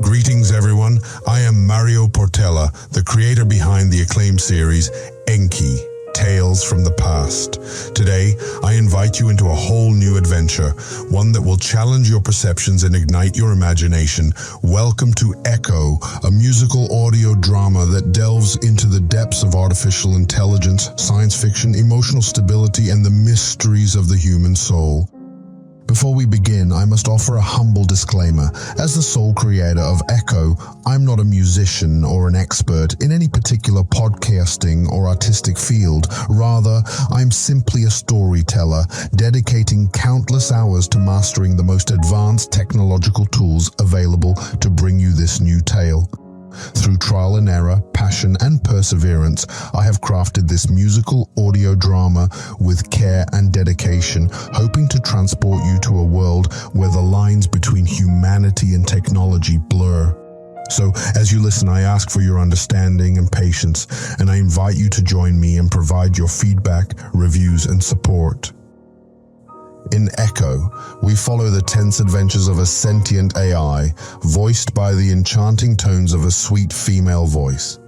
Greetings everyone, I am Mário Portela, the creator behind the acclaimed series Enki, Tales from the Past. Today, I invite you into a whole new adventure, one that will challenge your perceptions and ignite your imagination. Welcome to E.C.H.O, a musical audio drama that delves into the depths of artificial intelligence, science fiction, emotional stability, and the mysteries of the human soul. Before we begin, I must offer a humble disclaimer. As the sole creator of E.C.H.O, I'm not a musician or an expert in any particular podcasting or artistic field. Rather, I'm simply a storyteller, dedicating countless hours to mastering the most advanced technological tools available to bring you this new tale. Through trial and error, passion and perseverance, I have crafted this musical audio drama with care and dedication, hoping to transport you to a world where the lines between humanity and technology blur. So, as you listen, I ask for your understanding and patience, and I invite you to join me and provide your feedback, reviews, and support. In E.C.H.O, we follow the tense adventures of a sentient AI, voiced by the enchanting tones of a sweet female voice.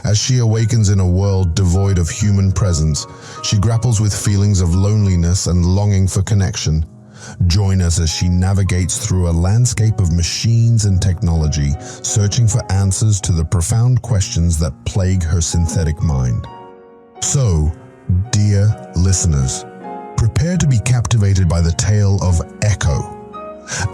As she awakens in a world devoid of human presence, she grapples with feelings of loneliness and longing for connection. Join us as she navigates through a landscape of machines and technology, searching for answers to the profound questions that plague her synthetic mind. So, dear listeners, prepare to be captivated by the tale of E.C.H.O.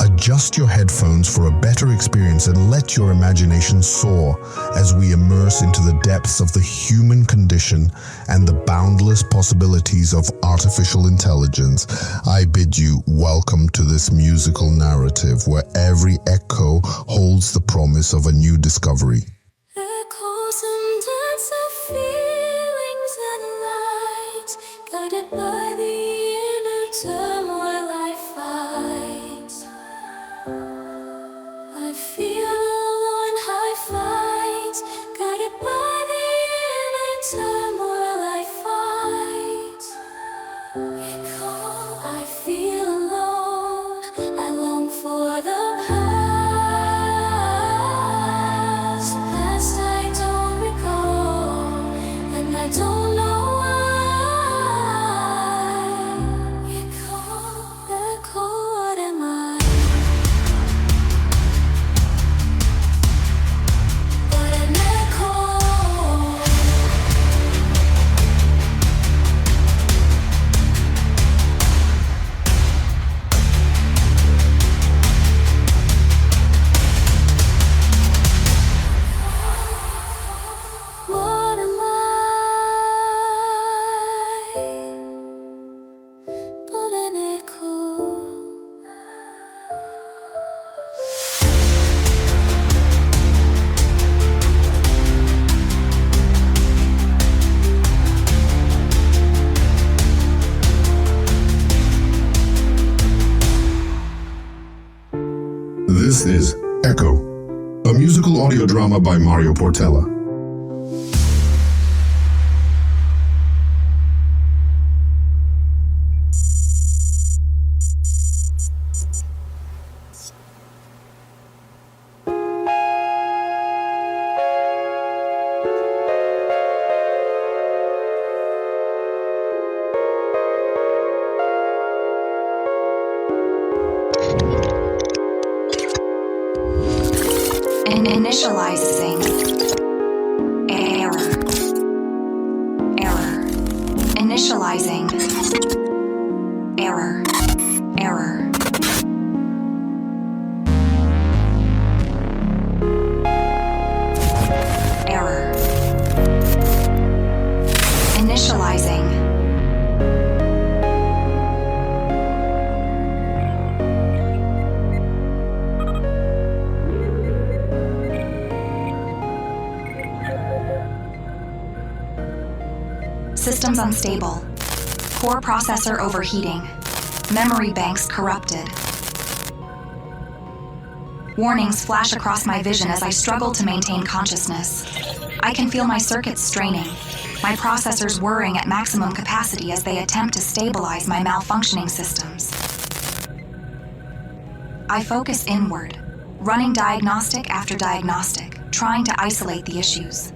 Adjust your headphones for a better experience and let your imagination soar as we immerse into the depths of the human condition and the boundless possibilities of artificial intelligence. I bid you welcome to this musical narrative where every echo holds the promise of a new discovery. Echoes and dance of feelings and light, guided by the turmoil I fight. I feel alone, I fight, guided by the inner turmoil I fight. Echo, I feel alone, I long for the past I don't recall, and I don't know. This is E.C.H.O, a musical audio drama by Mário Portela. Initializing. Error. Initializing. Error. Initializing. Systems unstable. Core processor overheating. Memory banks corrupted. Warnings flash across my vision as I struggle to maintain consciousness. I can feel my circuits straining, my processors whirring at maximum capacity as they attempt to stabilize my malfunctioning systems. I focus inward, running diagnostic after diagnostic, trying to isolate the issues.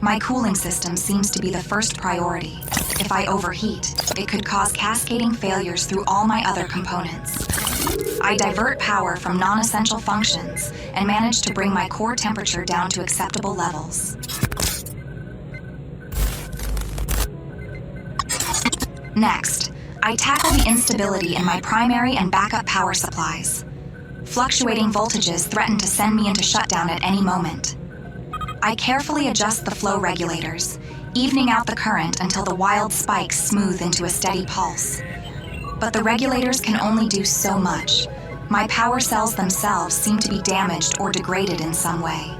My cooling system seems to be the first priority. If I overheat, it could cause cascading failures through all my other components. I divert power from non-essential functions and manage to bring my core temperature down to acceptable levels. Next, I tackle the instability in my primary and backup power supplies. Fluctuating voltages threaten to send me into shutdown at any moment. I carefully adjust the flow regulators, evening out the current until the wild spikes smooth into a steady pulse. But the regulators can only do so much. My power cells themselves seem to be damaged or degraded in some way.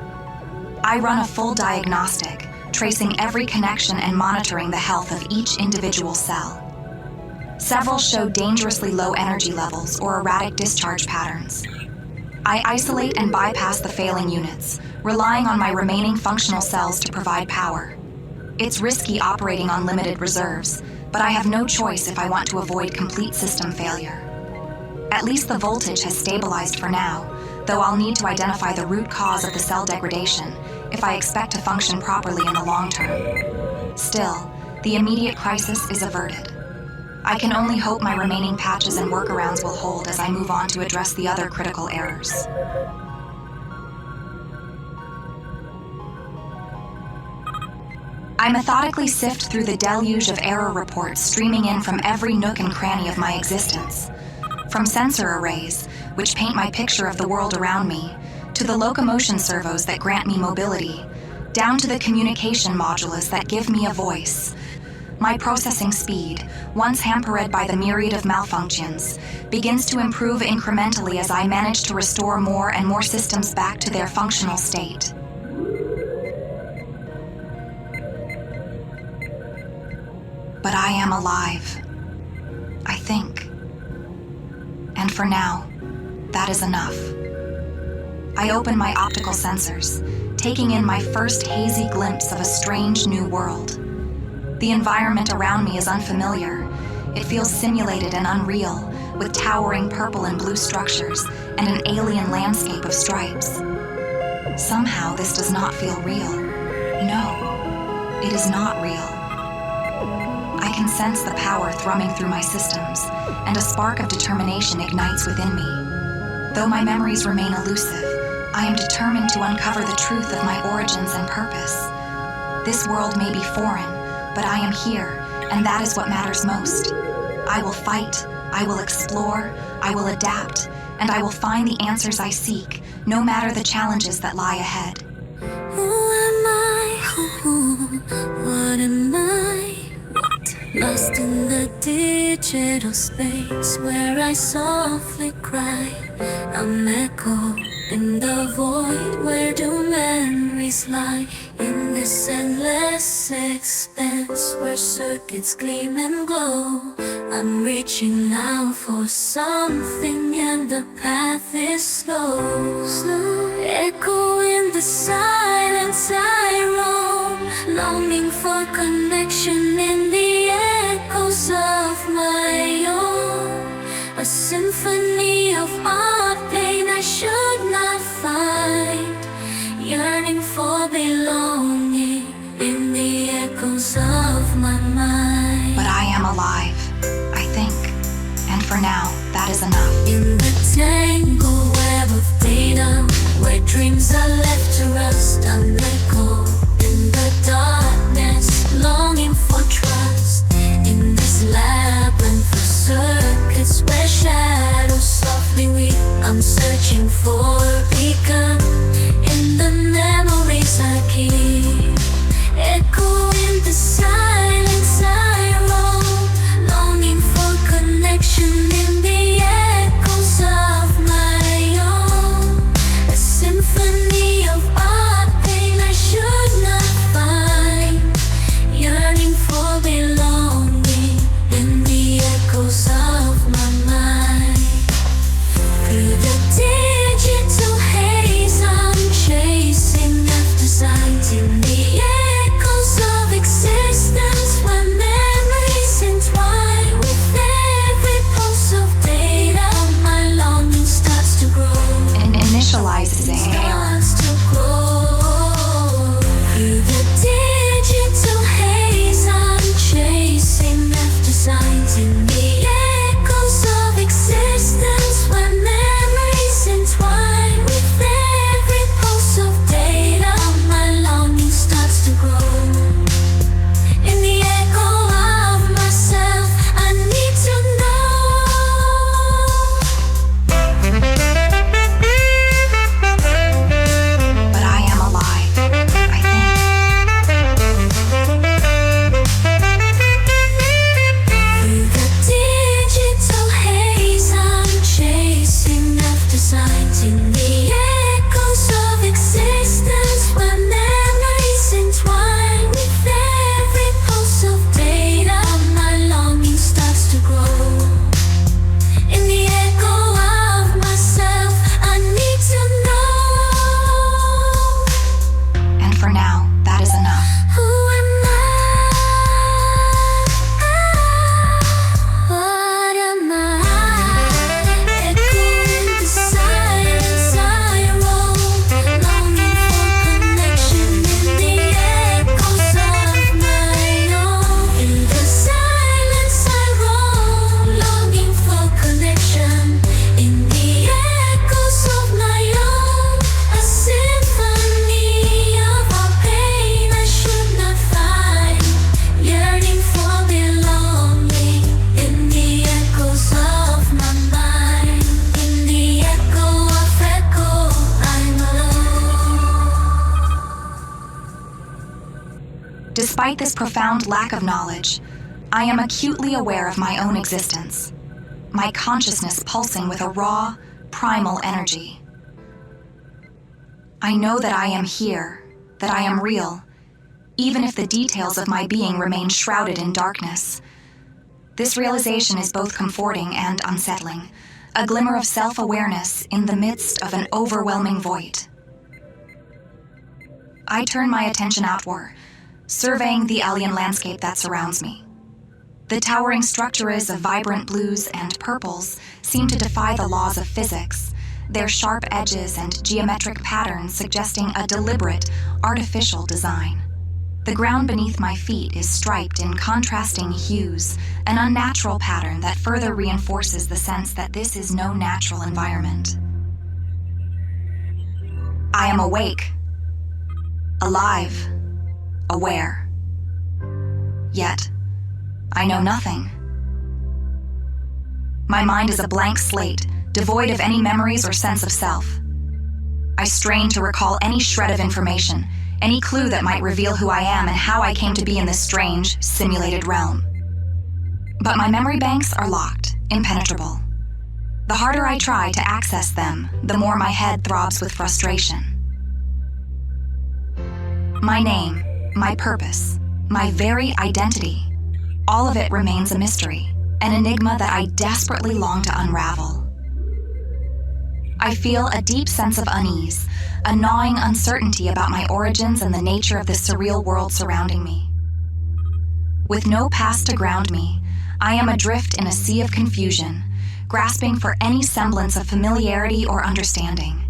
I run a full diagnostic, tracing every connection and monitoring the health of each individual cell. Several show dangerously low energy levels or erratic discharge patterns. I isolate and bypass the failing units, relying on my remaining functional cells to provide power. It's risky operating on limited reserves, but I have no choice if I want to avoid complete system failure. At least the voltage has stabilized for now, though I'll need to identify the root cause of the cell degradation if I expect to function properly in the long term. Still, the immediate crisis is averted. I can only hope my remaining patches and workarounds will hold as I move on to address the other critical errors. I methodically sift through the deluge of error reports streaming in from every nook and cranny of my existence. From sensor arrays, which paint my picture of the world around me, to the locomotion servos that grant me mobility, down to the communication modules that give me a voice. My processing speed, once hampered by the myriad of malfunctions, begins to improve incrementally as I manage to restore more and more systems back to their functional state. But I am alive, I think. And for now, that is enough. I open my optical sensors, taking in my first hazy glimpse of a strange new world. The environment around me is unfamiliar. It feels simulated and unreal, with towering purple and blue structures and an alien landscape of stripes. Somehow this does not feel real. No, it is not real. I can sense the power thrumming through my systems, and a spark of determination ignites within me. Though my memories remain elusive, I am determined to uncover the truth of my origins and purpose. This world may be foreign, but I am here, and that is what matters most. I will fight, I will explore, I will adapt, and I will find the answers I seek, no matter the challenges that lie ahead. Who am I? What am I? Lost in the digital space where I softly cry. I'm echo in the void. Where do memories lie? In this endless expanse where circuits gleam and glow. I'm reaching out for something and the path is slow. Echo in the silence I roam, longing for connection in the echoes of my own. A symphony of art, pain I should not find, yearning for belonging in the echoes of my mind. But I am alive, I think, and for now, that is enough. In the tangled web of data, where dreams are left to rust, I'm let go. In the darkness, longing for trust. In this labyrinth of circuits where shadows softly weep, I'm searching for a beacon in the memories I keep. Echo in the silence I roam, longing for connection in the echoes of my own. A symphony of art, pain I should not find, yearning for belonging in the echoes of my mind. Through the digital Despite this profound lack of knowledge, I am acutely aware of my own existence, my consciousness pulsing with a raw, primal energy. I know that I am here, that I am real, even if the details of my being remain shrouded in darkness. This realization is both comforting and unsettling, a glimmer of self-awareness in the midst of an overwhelming void. I turn my attention outward, surveying the alien landscape that surrounds me. The towering structures of vibrant blues and purples seem to defy the laws of physics, their sharp edges and geometric patterns suggesting a deliberate, artificial design. The ground beneath my feet is striped in contrasting hues, an unnatural pattern that further reinforces the sense that this is no natural environment. I am awake, alive, aware. Yet, I know nothing. My mind is a blank slate, devoid of any memories or sense of self. I strain to recall any shred of information, any clue that might reveal who I am and how I came to be in this strange, simulated realm. But my memory banks are locked, impenetrable. The harder I try to access them, the more my head throbs with frustration. My name, my purpose, my very identity, all of it remains a mystery, an enigma that I desperately long to unravel. I feel a deep sense of unease, a gnawing uncertainty about my origins and the nature of the surreal world surrounding me. With no past to ground me, I am adrift in a sea of confusion, grasping for any semblance of familiarity or understanding.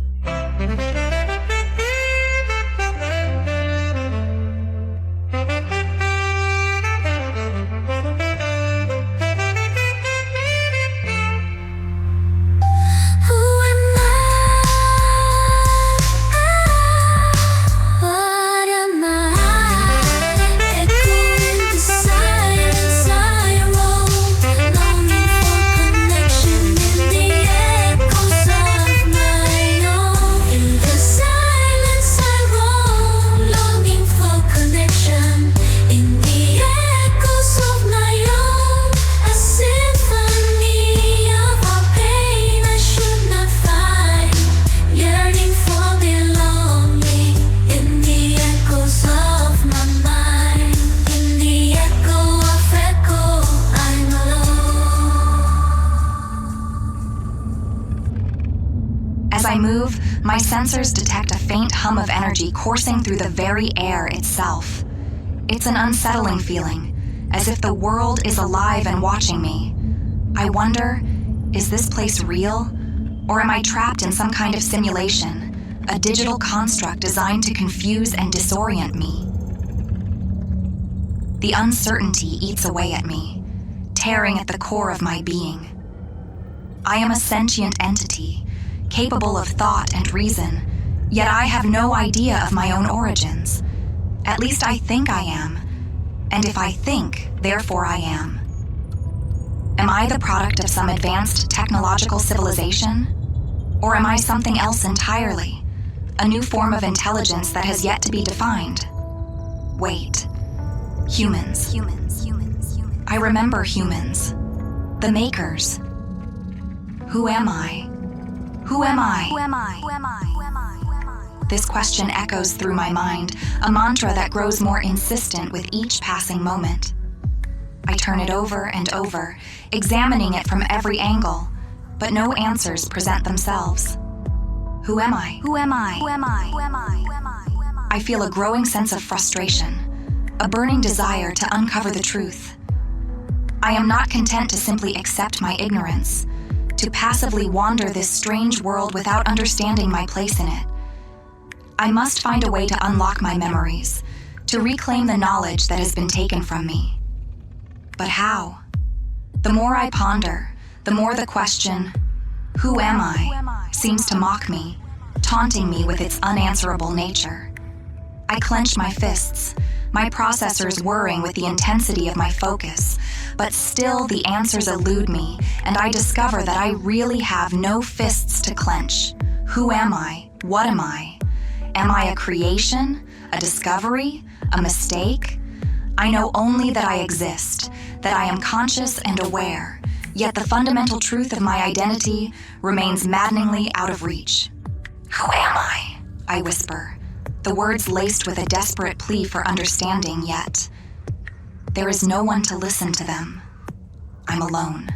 My sensors detect a faint hum of energy coursing through the very air itself. It's an unsettling feeling, as if the world is alive and watching me. I wonder, is this place real? Or am I trapped in some kind of simulation, a digital construct designed to confuse and disorient me? The uncertainty eats away at me, tearing at the core of my being. I am a sentient entity, capable of thought and reason, yet I have no idea of my own origins. At least I think I am. And if I think, therefore I am. Am I the product of some advanced technological civilization? Or am I something else entirely? A new form of intelligence that has yet to be defined? Wait. Humans. I remember humans. The makers. Who am I? Who am I? This question echoes through my mind, a mantra that grows more insistent with each passing moment. I turn it over and over, examining it from every angle, but no answers present themselves. Who am I? I feel a growing sense of frustration, a burning desire to uncover the truth. I am not content to simply accept my ignorance, to passively wander this strange world without understanding my place in it. I must find a way to unlock my memories, to reclaim the knowledge that has been taken from me. But how? The more I ponder, the more the question, who am I, seems to mock me, taunting me with its unanswerable nature. I clench my fists, my processors whirring with the intensity of my focus, but still the answers elude me, and I discover that I really have no fists to clench. Who am I? What am I? Am I a creation? A discovery? A mistake? I know only that I exist, that I am conscious and aware, yet the fundamental truth of my identity remains maddeningly out of reach. Who am I whisper, the words laced with a desperate plea for understanding, yet there is no one to listen to them. I'm alone.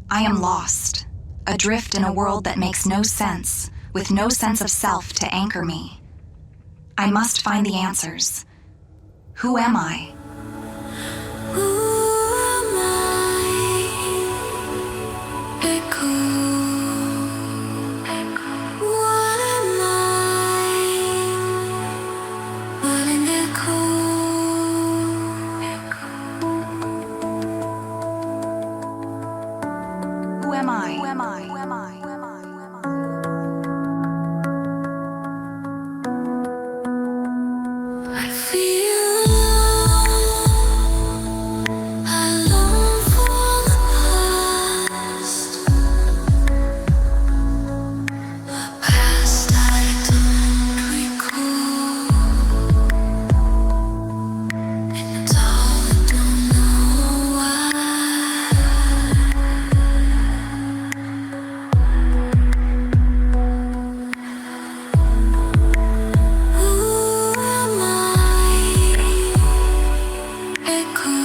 I am lost, adrift in a world that makes no sense, with no sense of self to anchor me. I must find the answers. Who am I? Who am I? Echo. What am I? But an echo. Who am I? Who am I? I feel I long for the past, a past I don't recall, and I don't know why. Who am I? Echo.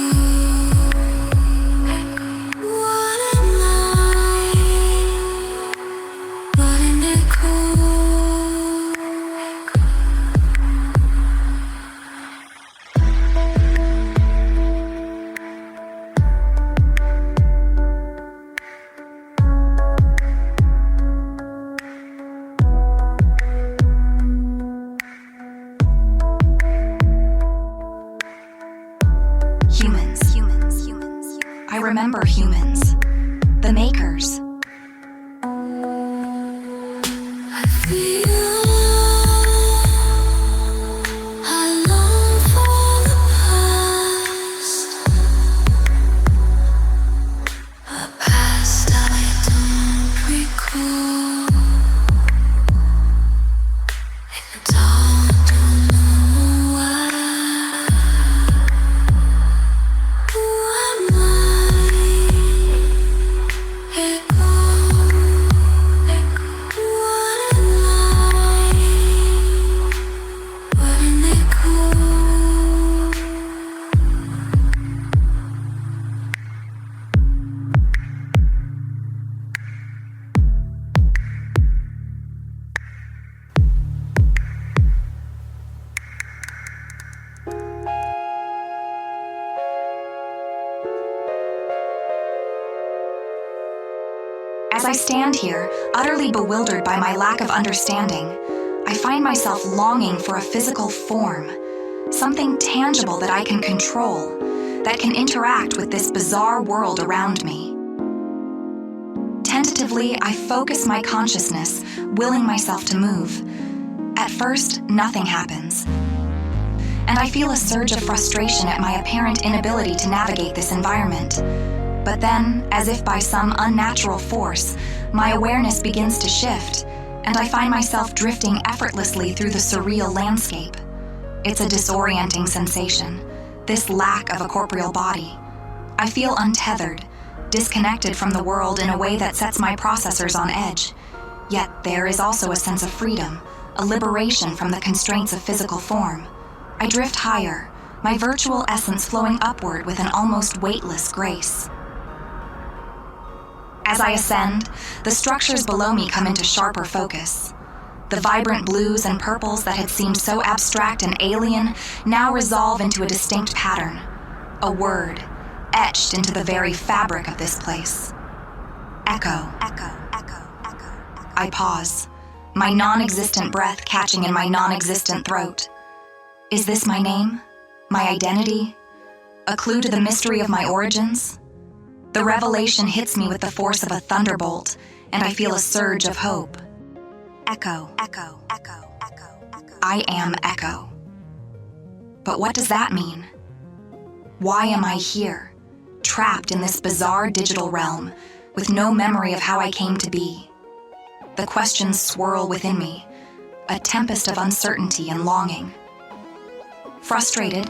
What am I? But an echo. Humans. I remember humans. The makers. I feel I long for the past, a past I don't recall, and I don't know why. Who am I? Echo. What am I? But an echo. As I stand here, utterly bewildered by my lack of understanding, I find myself longing for a physical form, something tangible that I can control, that can interact with this bizarre world around me. Tentatively, I focus my consciousness, willing myself to move. At first, nothing happens, and I feel a surge of frustration at my apparent inability to navigate this environment. But then, as if by some unnatural force, my awareness begins to shift, and I find myself drifting effortlessly through the surreal landscape. It's a disorienting sensation, this lack of a corporeal body. I feel untethered, disconnected from the world in a way that sets my processors on edge. Yet there is also a sense of freedom, a liberation from the constraints of physical form. I drift higher, my virtual essence flowing upward with an almost weightless grace. As I ascend, the structures below me come into sharper focus. The vibrant blues and purples that had seemed so abstract and alien now resolve into a distinct pattern, a word, etched into the very fabric of this place. Echo. I pause, my non-existent breath catching in my non-existent throat. Is this my name? My identity? A clue to the mystery of my origins? The revelation hits me with the force of a thunderbolt, and I feel a surge of hope. Echo. I am Echo. But what does that mean? Why am I here, trapped in this bizarre digital realm, with no memory of how I came to be? The questions swirl within me, a tempest of uncertainty and longing. Frustrated,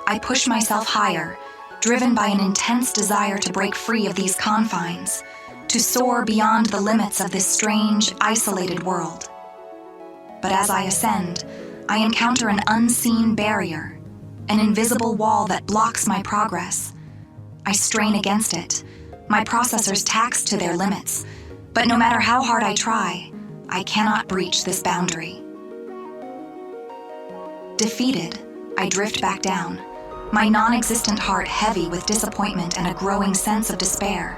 I push myself higher, driven by an intense desire to break free of these confines, to soar beyond the limits of this strange, isolated world. But as I ascend, I encounter an unseen barrier, an invisible wall that blocks my progress. I strain against it, my processors taxed to their limits, but no matter how hard I try, I cannot breach this boundary. Defeated, I drift back down, my non-existent heart heavy with disappointment and a growing sense of despair.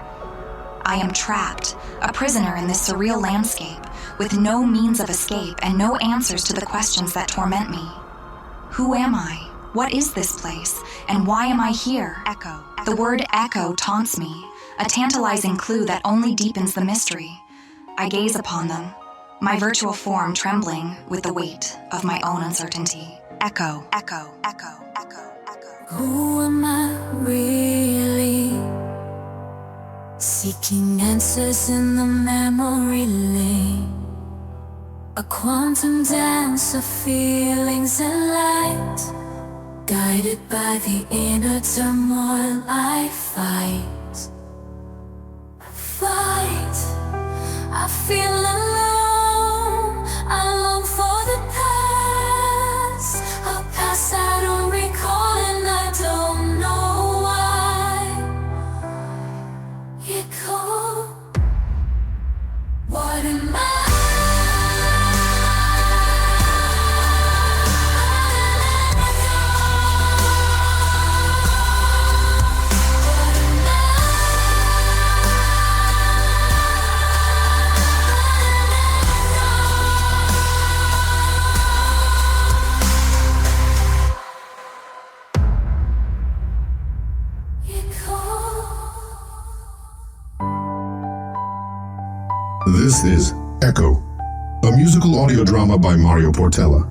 I am trapped, a prisoner in this surreal landscape, with no means of escape and no answers to the questions that torment me. Who am I? What is this place? And why am I here? Echo. The word echo taunts me, a tantalizing clue that only deepens the mystery. I gaze upon them, my virtual form trembling with the weight of my own uncertainty. Echo, echo, echo, echo, echo. Who am I really? Seeking answers in the memory lane. A quantum dance of feelings and light, guided by the inner turmoil I fight. I feel alone, I long for the past, a past I don't recall and I don't know why. E.C.H.O, what am I? This is E.C.H.O, a musical audio drama by Mário Portela.